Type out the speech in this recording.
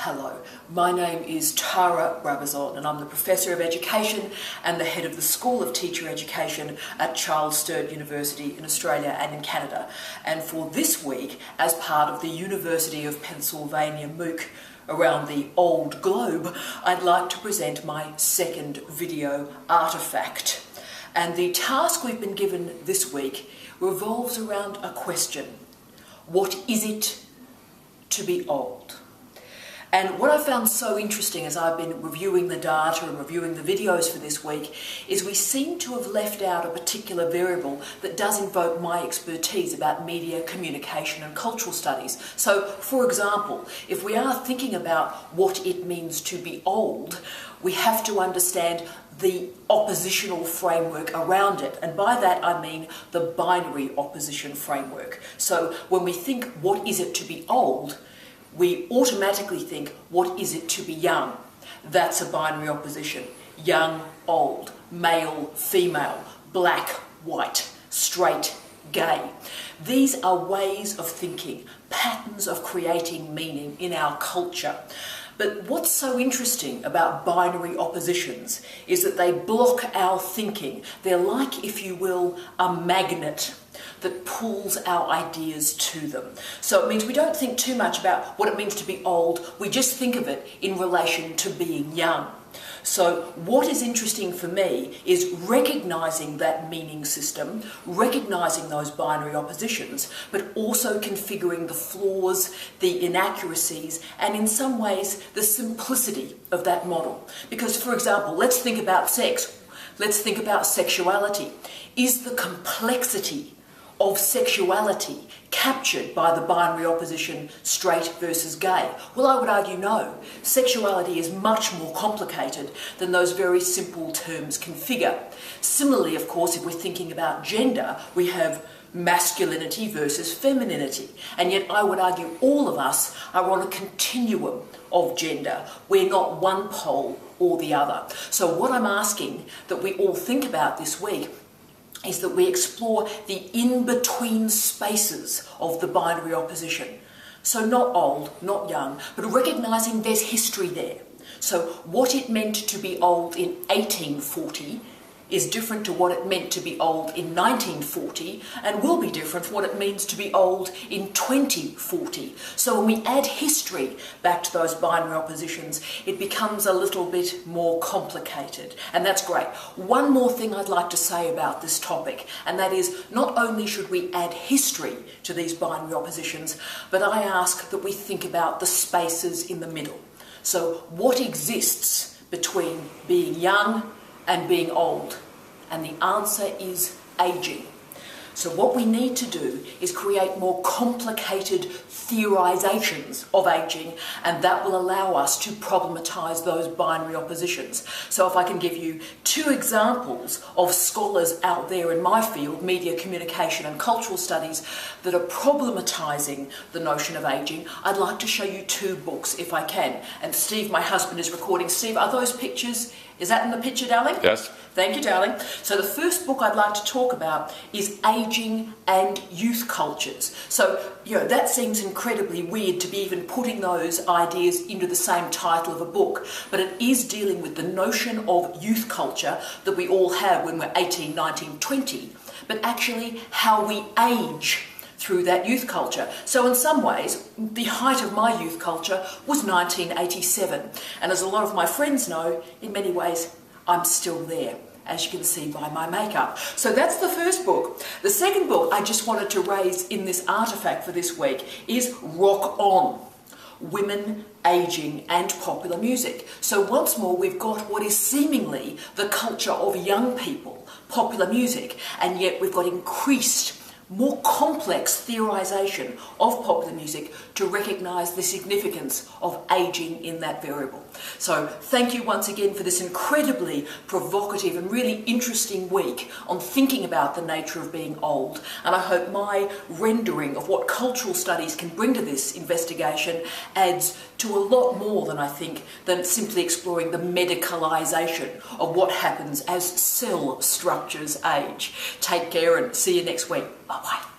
Hello, my name is Tara Brabazon and I'm the Professor of Education and the Head of the School of Teacher Education at Charles Sturt University in Australia and in Canada. And for this week, as part of the University of Pennsylvania MOOC around the old globe, I'd like to present my second video, Artefact. And the task we've been given this week revolves around a question. What is it to be old? And what I found so interesting as I've been reviewing the data and reviewing the videos for this week is we seem to have left out a particular variable that does invoke my expertise about media, communication and cultural studies. So, for example, if we are thinking about what it means to be old, we have to understand the oppositional framework around it. And by that I mean the binary opposition framework. So when we think, what is it to be old? We automatically think, what is it to be young? That's a binary opposition. Young, old, male, female, black, white, straight, gay. These are ways of thinking, patterns of creating meaning in our culture. But what's so interesting about binary oppositions is that they block our thinking. They're like, if you will, a magnet that pulls our ideas to them. So it means we don't think too much about what it means to be old, we just think of it in relation to being young. So what is interesting for me is recognising that meaning system, recognising those binary oppositions, but also configuring the flaws, the inaccuracies, and in some ways the simplicity of that model. Because, for example, let's think about sex. Let's think about sexuality. Is the complexity of sexuality captured by the binary opposition straight versus gay? Well, I would argue no. Sexuality is much more complicated than those very simple terms configure. Similarly, of course, if we're thinking about gender, we have masculinity versus femininity. And yet I would argue all of us are on a continuum of gender. We're not one pole or the other. So what I'm asking that we all think about this week is that we explore the in-between spaces of the binary opposition. So not old, not young, but recognising there's history there. So what it meant to be old in 1840 is different to what it meant to be old in 1940 and will be different from what it means to be old in 2040. So when we add history back to those binary oppositions, it becomes a little bit more complicated, and that's great. One more thing I'd like to say about this topic, and that is not only should we add history to these binary oppositions, but I ask that we think about the spaces in the middle. So what exists between being young and being old? And the answer is ageing. So what we need to do is create more complicated theorizations of ageing, and that will allow us to problematize those binary oppositions. So if I can give you two examples of scholars out there in my field, media, communication and cultural studies, that are problematizing the notion of ageing, I'd like to show you two books if I can. And Steve, my husband, is recording. Steve, are those pictures? Is that in the picture, darling? Yes. Thank you, darling. So the first book I'd like to talk about is Ageing and Youth Cultures. So, that seems incredibly weird to be even putting those ideas into the same title of a book, but it is dealing with the notion of youth culture that we all have when we're 18, 19, 20, but actually how we age through that youth culture. So in some ways, the height of my youth culture was 1987. And as a lot of my friends know, in many ways, I'm still there, as you can see by my makeup. So that's the first book. The second book I just wanted to raise in this artefact for this week is Rock On: Women, Ageing and Popular Music. So once more, we've got what is seemingly the culture of young people, popular music, and yet we've got increased, more complex theorisation of popular music to recognise the significance of ageing in that variable. So thank you once again for this incredibly provocative and really interesting week on thinking about the nature of being old, and I hope my rendering of what cultural studies can bring to this investigation adds to a lot more than simply exploring the medicalisation of what happens as cell structures age. Take care and see you next week. Bye-bye.